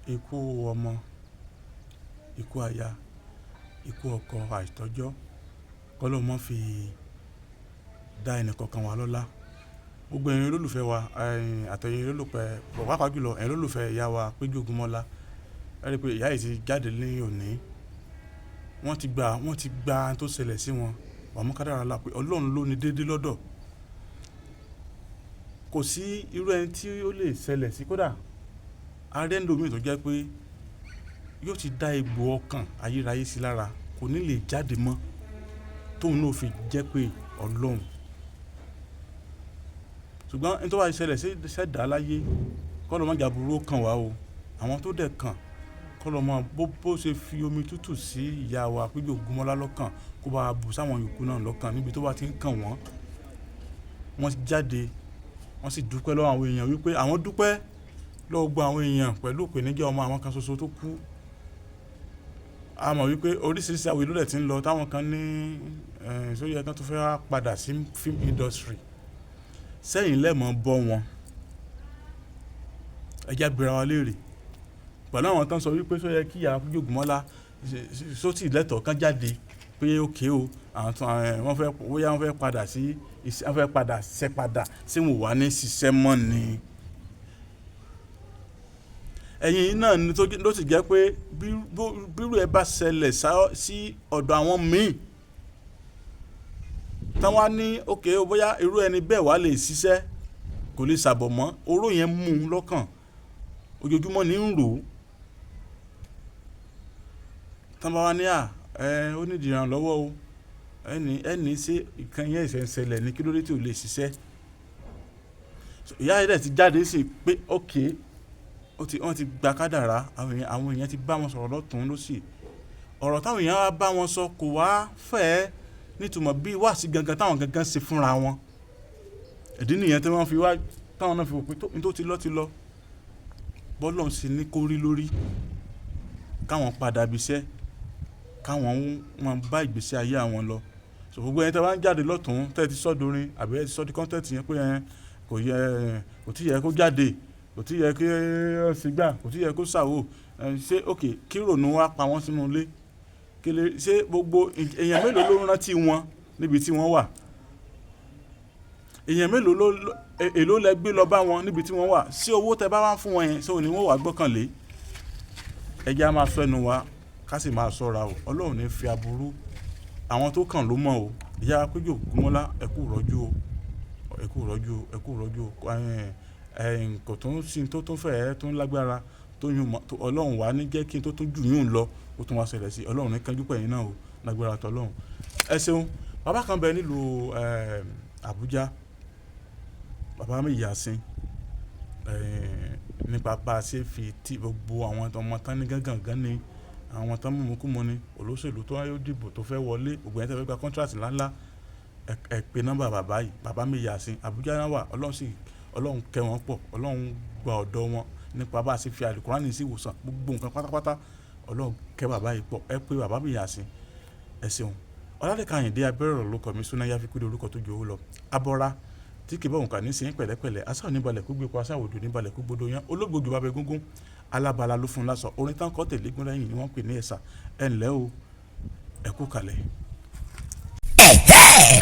Ikú ọmọ, ikú aya, ikú ọkọ àìtọ́jọ́ kọ́lọ́ mọ́ fi dá ẹnì kọ̀ọ̀kan wa lọ́lá. Gbogbo ẹ̀yin olólùfẹ́ wa àtẹ̀yin olólùfẹ́ pàápàá jùlọ ẹ̀yin olólùfẹ́ ìyá wa Péjú Ògúnmọ́lá, ẹ rí i pé ìyá yìí ti jáde ní òní. Wọ́n ti gba tó ṣẹlẹ̀ sí wọn wàmú kádàrá la pé Ọlọ́run ló ní déédéé lọ́dọ̀. Kò sí irú ẹni tí ó lè ṣẹlẹ̀ sí, kódà ààrẹ ń lomi tó jẹ́ pé yóò ti dá egbò ọkàn ayérayé sí lára, kò ní lè jáde mọ́ tóun náà fi jẹ́ pé Ọlọ́run. Ṣùgbọ́n ẹni tó bá ṣẹlẹ̀ sí ṣẹ̀dá láyé kọ́ ló má jà burú kàn wá o. Àwọn tó dẹ̀ kàn kọ́ ló mọ bó ṣe fi omi tútù sí ìyá wa Péjú Ògúnmọ́lá lọ́kàn kó bá bù sáwọn yòókù náà lọ́kàn níbi tó bá ti ń kàn wọ́n. Wọ́n jáde wọ́n sì dúpẹ́ lọ́wọ́ àwọn èèyàn wípé àwọn dúpẹ́ lọ́wọ́ gbọ́ àwọn èèyàn pẹ̀lú ìpèníjà ọmọ àwọn kan ṣoṣo tó kú. A mọ̀ wípé oríṣiríṣi àwọn ìlú rẹ̀ ti ń lọ táwọn kan ní sóyè kan tó fẹ́ padà sí film industry. Sẹ́yìn lẹ́mọ̀ bọ́ wọn ẹjẹ́ gbéra wa léèrè pẹ̀lú àwọn tán sọ wípé sóyè kí ìyá Péjú Ògúnmọ́lá sótì lẹ́tọ̀ọ́ kan jáde pé ókè o àwọn wọ́n fẹ́ padà sí wọ́n fẹ́ padà ṣẹ́ padà sí wọn wà ní ṣiṣẹ́ mọ́ ni. Ẹ̀yin náà ni ló sì jẹ́ pé bírú ẹ bá ṣẹlẹ̀ sí ọ̀dọ̀ àwọn míì tán wá ní ókè o bóyá irú ẹni bẹ́ẹ̀ wá lè ṣiṣẹ́ kò lè ṣàbọ̀ mọ́, oró yẹn mú un lọ́kàn ojoojúmọ́ ní ń rò ó. Tán bá wá ní ó ní ìdìrànlọ́wọ́ o ẹni ṣe ìkan yẹn ìṣẹ̀ṣẹlẹ̀ ní kí ló dé tí ò lè ṣiṣẹ́. Ìyá rẹ̀ ti jáde sí pé ókè wọ́n ti gba kádàrá, àwọn èèyàn ti bá wọn sọ̀rọ̀ lọ́tùn lósì. Ọ̀rọ̀ táwọn èèyàn wá bá wọn sọ kò wá fẹ́ nítumọ̀ bí wáàsí gangan táwọn gangan ṣe fúnra wọn. Ìdí nìyẹn tí wọ́n fi wá táwọn náà fi wò pé tó ti lọ bọ́lọ́run sì ní kó rí lórí káwọn padà bíṣẹ́ káwọn wọn bá ìgbésí ayé àwọn lọ. So gbogbo ẹni tí wọ́n jáde lọ́tùn tẹ́ ti sọ́dorin àbí ẹ ti sọ́ di kọ́ńtẹ́ẹ̀tì yẹn pé kò tí yẹ kó jáde, kò tí yẹ kí ó sì gbà, kò tí yẹ kó ṣàwò. Ṣé ókè kí rònú wá pa wọ́n sínú ilé? Ṣé gbogbo èèyàn mélòó ló rántí wọn níbi tí wọ́n wà? Èèyàn mélòó èló lẹ gbé lọ bá wọn níbi tí wọ́n wà? Sí owó tẹ bá wá fún wọn yẹn sóò ní wọ́n wà gbọ́kànlé. Ẹ jẹ́ á máa sọ ẹnu wa ká sì máa ṣọ́ra o. Ọlọ́run ní fi aburú àwọn tó kàn ló mọ̀ o. Ìyá Péjú Ògúnmọ́lá ẹ kú rọ́jú o. Kò tún sí tó tún fẹ́ tó ń lágbára tó yún mọ́ Ọlọ́run wá ní jẹ́ kí n tó tún jù yún lọ ó tún wá ṣẹlẹ̀ sí Ọlọ́run ní kánjú pẹ̀yìn náà o lágbára tọ́lọ́run. Ẹ ṣeun. Bàbá kan bẹ nílùú Àbújá, bàbá mi Yàsín, nípa bá a ṣe fi tí gbogbo àwọn ọmọ tán ní gángan ní àwọn tán mọ̀mọ́kúmọ́ ní olóṣèlú tó wáyé dìbò tó fẹ́ wọlé gbogbo ẹni tẹ́ fẹ́ gba kọ́ńtrátì ńláńlá ẹ pe nọ́mbà bàbá yìí, bàbá mi Yàsín Àbújá náà wà. Ọlọ́run kẹ́ wọn pọ̀, Ọlọ́run gba ọ̀dọ̀ wọn nípa bá a ṣe fi àlùkùránì sí ìwòsàn gbogbo nǹkan pátápátá. Ọlọ́run kẹ́ bàbá yìí pọ̀, ẹ pé bàbá mi Yàsín. Ẹ ṣeun. Ọládélé Àyìndé abẹ́rẹ́ ọ̀rọ̀ ló kọ́ mi súná yá fi kúrò orúkọ tó jọ owó lọ. Abọ́ra tí kì í bọ̀ nǹkan ní sìn pẹ̀lẹ́pẹ̀lẹ́ asá oníbalẹ̀ kó gbé pa asá òdò níbalẹ̀ kó gbódò yan olóògbòjò bàbá egúngún alábala ló fún un lásọ orin tán kọ́ tẹ̀lé gún lẹ́yìn ni wọ́n pè ní ẹ̀sà ẹ̀ ńlẹ́ o ẹ kú kalẹ̀.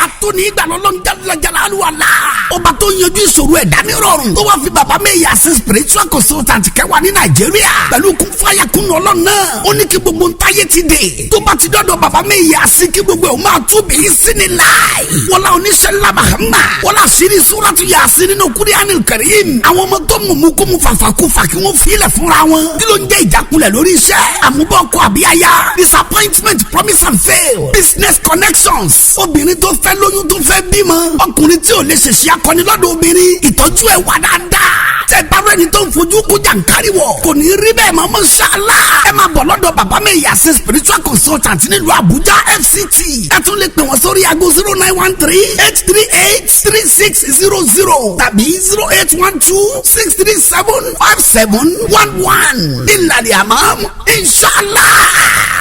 Atoni ìgbàlọ́ ń jalajala aluwala. Ọba tó yanjú ìṣòro ẹ̀dá ní rọrùn. Tó wá fi bàbá mi Yàsín spiritual consultant kẹwàá ní Nàìjíríà. Pẹ̀lú kún fáyà kún ọlọ́run náà. Ó ní kí gbogbo ntáyé ti dé. Tó bá ti dọ́dọ̀ bàbá mi Yàsín kí gbogbo ẹ̀ máa tún bí sí ni láì. Wọ́lá oníṣẹ́ ńlá Mahama. Wọ́lá àṣírí Súrátù Yàsín nínú Kúránì Kárím. Àwọn ọmọ tó mú kó mu fàfàkúfà kí wọ́n filẹ̀ fúnra wọn. Kí ló ń jẹ́ ìjákulẹ̀ lórí iṣẹ́? Àmúbọ̀kọ àbíyáyá. Disappointment, promise and fail. Business connections. Obìnrin tó fẹ́ lóyún tó fẹ́ bímọ. Ọkùnrin tí ò lè ṣèṣe akọni lọ́dọ̀ obìnrin. Ìtọ́jú ẹ̀ wà dáadáa. Tẹ bárò ẹni tó ń fojú kú jàǹkárí wọ̀. Kò ní rí bẹ́ẹ̀ mọ́ ṣáàlá. Ẹ máa bọ̀ lọ́dọ̀ bàbá mi Yàsín spiritual consultant nílùú Àbújá FCT. Ẹ tún lè pè wọ́n sórí aago 0913-838-3600 tàbí 0812-637-5711. Ìlànà àmọ́ inshallah.